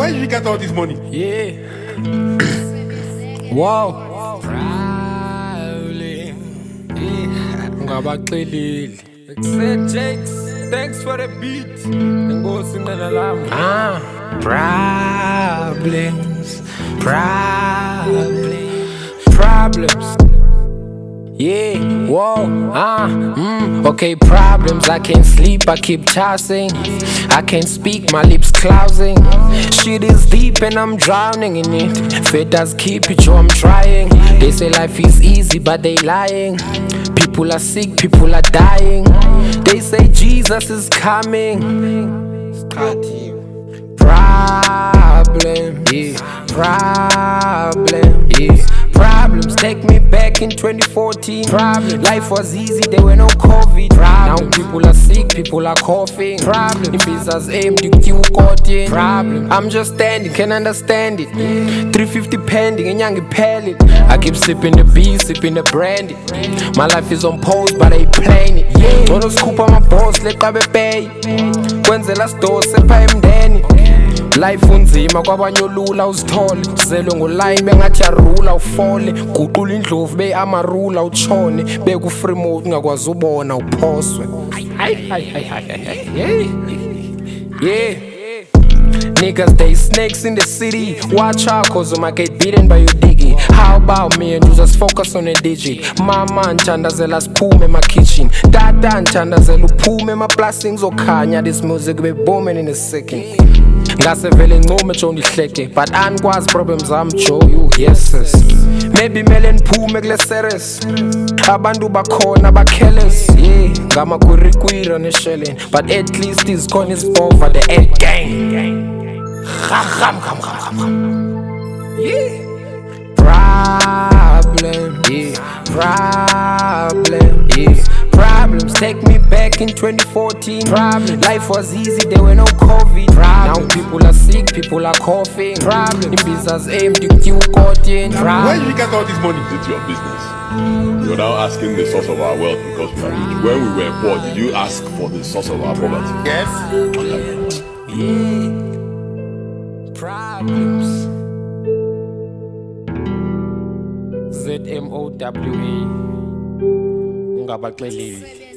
Where did you get all this money? Yeah. Wow. Ngabaxelile. Said Jakes, thanks for the beat. Enkosi mina lami. Problems. Yeah, whoa, okay, problems. I can't sleep, I keep tossing. I can't speak, my lips closing. Shit is deep and I'm drowning in it. Fate does keep it, yo, I'm trying. They say life is easy, but they lying. People are sick, people are dying. They say Jesus is coming. Problem, yeah, problem, yeah. Problems take me back in 2014. Problem. Life was easy, there were no COVID. Problem. Now people are sick, people are coughing. Problem. Business empty, queue caught in. Problem. I'm just standing, can understand it. 350 pending, and young pellet. I keep sipping the beer, sipping the brandy. My life is on pause, but I playing it. Yeah. Don't scoop on my boss, let me pay. Kwenzela store, sepa emdeni. Life unzima kwabanyolula uzithole selwe ngoline bengathi yarula ufole guqula indlovu be amarula utshone beku free mode ngakwazi ubona uphoswe yeah. Niggas, they snakes in the city. Watch out, cause I might get beaten by your diggy. How about me and you just focus on the digit? Mama nchandazela spume in my kitchen. Dada nchandazela uphume my blessings okhanya. This music be booming in a second. Ngasevele ngome jo ndihleke but anikwazi problems am jo you yeses. Maybe mele niphume kule series. Abantu bakhona bakheles. Yeah, ngamakwirikwira neshelling. But at least izikhona isibova the end gang. Yeah. Problem, yeah. Problem, yeah. Problems take me back in 2014. Problem. Life was easy, there were no COVID. Problem. Now people are sick, people are coughing. Problem. The business empty, queue caught in. Where did you get all this money? It's your business. You're now asking the source of our wealth because we are rich. When we were poor, did you ask for the source of our poverty? Yes. Yeah. Problems. Zmowa. Ngabaxelile.